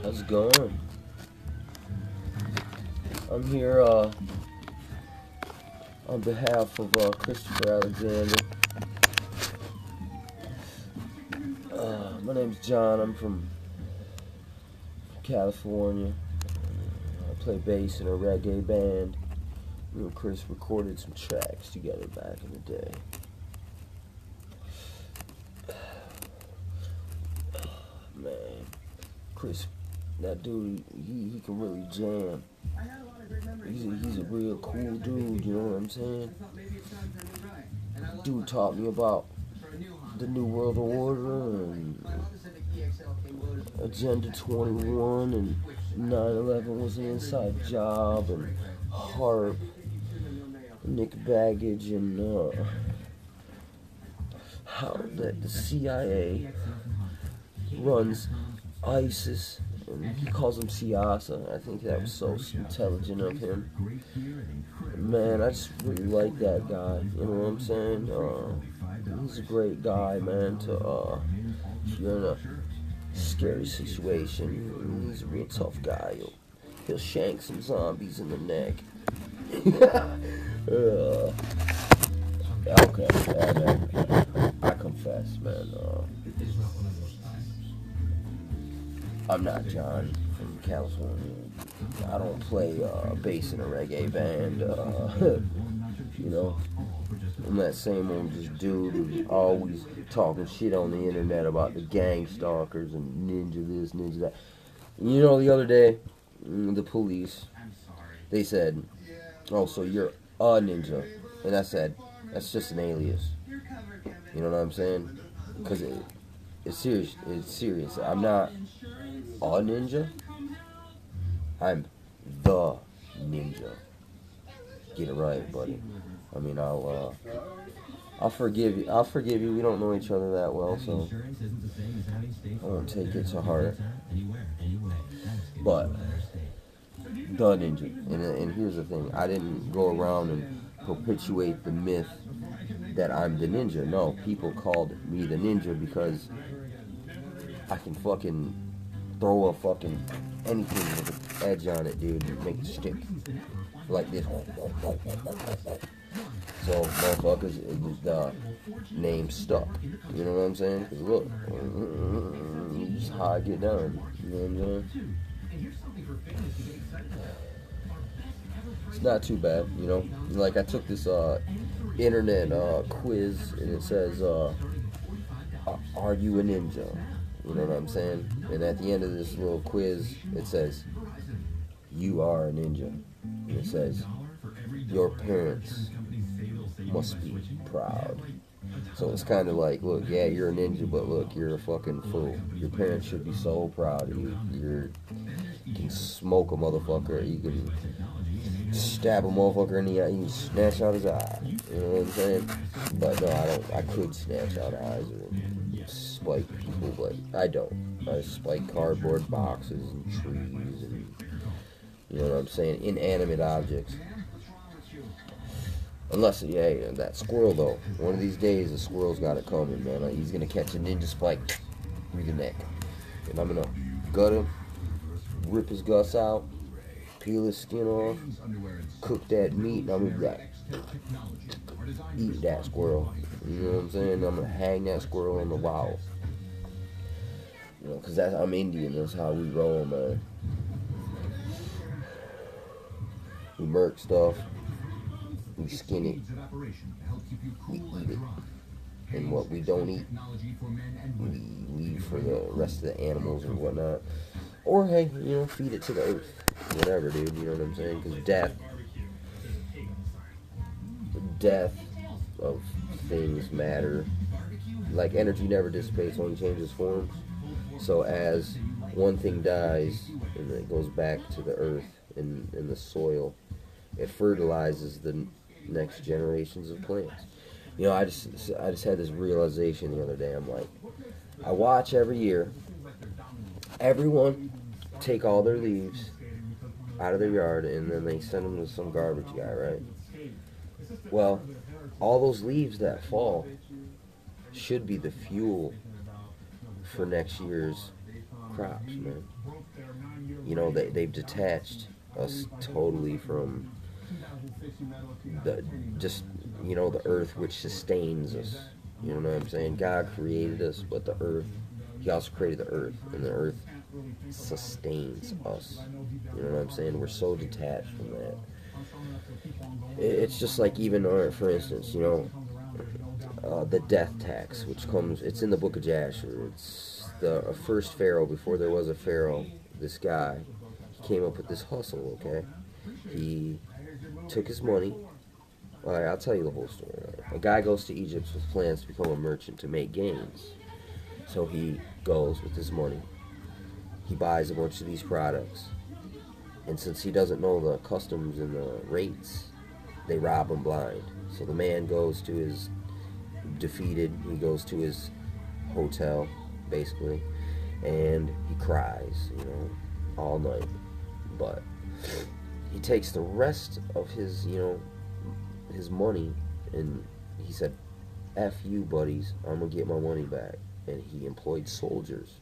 How's it going? I'm here on behalf of Christopher Alexander. My name's John. I'm from California. I play bass in a reggae band. Me and Chris recorded some tracks together back in the day. Man, Chris, that dude, he can really jam. He's a real cool dude, you know what I'm saying? Dude taught me about the New World Order and Agenda 21 and 9/11 was an inside job and HARP, Nick Baggage, and how that the CIA runs ISIS, and he calls him Siasa. I think that was so intelligent of him. Man, I just really like that guy. You know what I'm saying? He's a great guy, man. If you're in a scary situation, he's a real tough guy. He'll shank some zombies in the neck. Okay, man. I confess, man. I'm not John from California. I don't play bass in a reggae band. You know, I'm that same old just dude who's always talking shit on the internet about the gang stalkers and ninja this, ninja that. You know, the other day, the police, they said, "Oh, so you're a ninja," and I said, "That's just an alias." You know what I'm saying? Because it's serious. It's serious. I'm not a ninja. I'm the ninja. Get it right, buddy. I mean, I'll forgive you. I'll forgive you. We don't know each other that well, so I won't take it to heart. But the ninja, and here's the thing: I didn't go around and perpetuate the myth that I'm the ninja. No, people called me the ninja because I can fucking throw a fucking anything with an edge on it, dude, and make it stick like this. So motherfuckers, the name stuck. You know what I'm saying? Cause look, just how I get down. You know what I'm saying? It's not too bad, you know. Like I took this internet quiz, and it says, "Are you a ninja?" You know what I'm saying? And at the end of this little quiz, it says, "You are a ninja." And it says, "Your parents must be proud." So it's kind of like, look, yeah, you're a ninja, but look, you're a fucking fool. Your parents should be so proud of you. You can smoke a motherfucker. You can stab a motherfucker in the eye. You can snatch out his eye. You know what I'm saying? But no, I don't. I could snatch out eyes or spike people, but I don't. I spike cardboard boxes and trees and, you know what I'm saying, inanimate objects. Unless, yeah, that squirrel though. One of these days, the squirrel's got it coming, man. He's gonna catch a ninja spike through the neck, and I'm gonna gut him, rip his guts out, peel his skin off, cook that meat, and I'm gonna be like, eat that squirrel. You know what I'm saying? I'm gonna hang that squirrel on the wall. You know, cause I'm Indian. That's how we roll, man. We murk stuff. We skin it. We eat it. And what we don't eat, we leave for the rest of the animals and whatnot. Or, hey, you know, feed it to the earth. Whatever, dude. You know what I'm saying? Because death of things matter. Like energy never dissipates, only changes forms. So as one thing dies and it goes back to the earth and the soil, it fertilizes the next generations of plants. You know, I just had this realization the other day. I'm like, I watch every year, everyone take all their leaves out of their yard and then they send them to some garbage guy, right? Well, all those leaves that fall should be the fuel for next year's crops, man. You know, they've detached us totally from the just, you know, the earth which sustains us. You know what I'm saying? God created us, but the earth, he also created the earth, and the earth sustains us. You know what I'm saying? We're so detached from that. It's just like even, for instance, you know, the death tax, which comes, it's in the book of Jasher. It's the first pharaoh before there was a pharaoh. This guy came up with this hustle, okay? He took his money. All right, I'll tell you the whole story. Right? A guy goes to Egypt with plans to become a merchant to make gains. So he goes with his money. He buys a bunch of these products. And since he doesn't know the customs and the rates, they rob him blind. So the man goes to his defeated, he goes to his hotel, basically, and he cries, you know, all night. But he takes the rest of his, you know, his money, and he said, F you, buddies, I'm gonna get my money back. And he employed soldiers.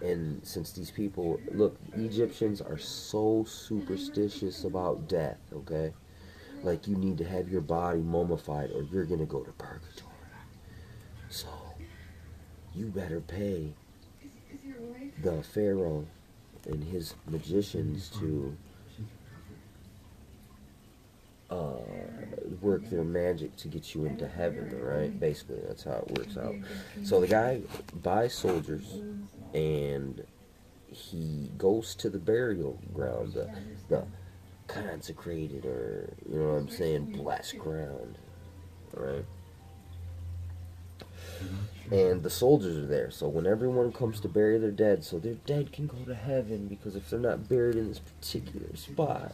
And since these people, look, Egyptians are so superstitious about death, okay? Like, you need to have your body mummified or you're gonna go to purgatory. So, you better pay the pharaoh and his magicians to work their magic to get you into heaven, right? Basically, that's how it works out. So the guy buys soldiers, and he goes to the burial ground, the consecrated, or, you know what I'm saying, blessed ground, right? And the soldiers are there, so when everyone comes to bury their dead, so their dead can go to heaven, because if they're not buried in this particular spot,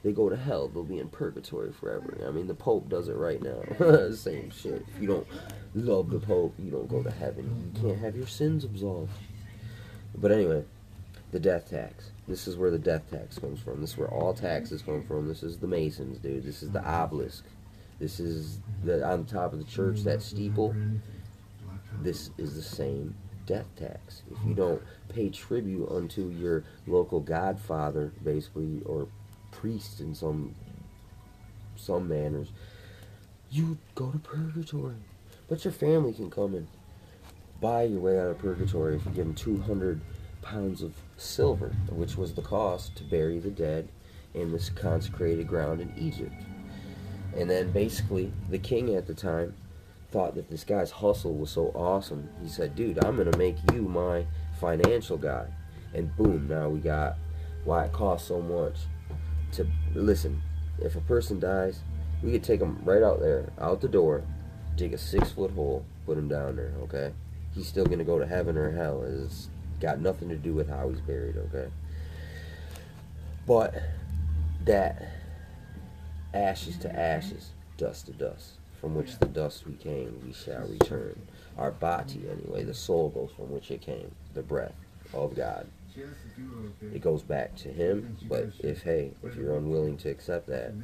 they go to hell. They'll be in purgatory forever. I mean, the Pope does it right now. Same shit. If you don't love the Pope, you don't go to heaven. You can't have your sins absolved. But anyway, the death tax. This is where the death tax comes from. This is where all taxes come from. This is the Masons, dude. This is the obelisk. This is the on top of the church, that steeple. This is the same death tax. If you don't pay tribute unto your local godfather, basically, or priest in some manners, you go to purgatory. But your family can come and buy your way out of purgatory if you give them 200 pounds of silver, which was the cost to bury the dead in this consecrated ground in Egypt. And then basically the king at the time thought that this guy's hustle was so awesome. He said, dude, I'm gonna make you my financial guy. And boom, now we got why it costs so much to listen. If a person dies, we could take him right out there, out the door, dig a 6-foot hole, put him down there, okay? He's still gonna go to heaven or hell. It's got nothing to do with how he's buried, okay? But that ashes to ashes, dust to dust, from which the dust we came, we shall return. Our body, anyway, the soul goes from which it came, the breath of God. It goes back to him, but if you're unwilling to accept that,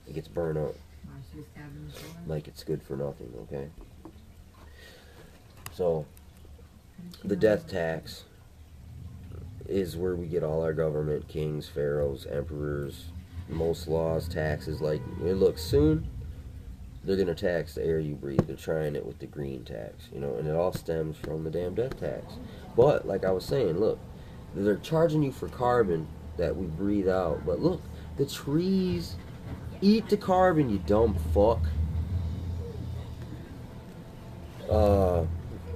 it gets burned up like it's good for nothing, okay? So, the death tax is where we get all our government, kings, pharaohs, emperors, most laws, taxes. Like, look, soon they're going to tax the air you breathe. They're trying it with the green tax, you know, and it all stems from the damn death tax. But, like I was saying, look, they're charging you for carbon that we breathe out. But look, the trees eat the carbon, you dumb fuck.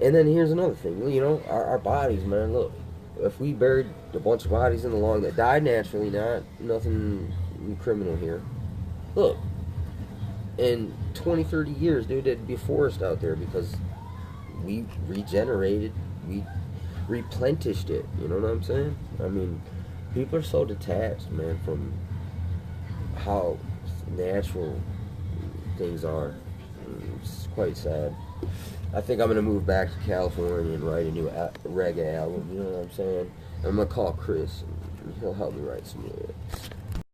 And then here's another thing, you know, our bodies, man, look. If we buried a bunch of bodies in the lawn that died naturally, nothing criminal here. Look, in 20, 30 years, dude, there'd be a forest out there because we regenerated, we replenished it, you know what I'm saying? I mean, people are so detached, man, from how natural things are. It's quite sad. I think I'm going to move back to California and write a new reggae album, you know what I'm saying? I'm going to call Chris, and he'll help me write some lyrics.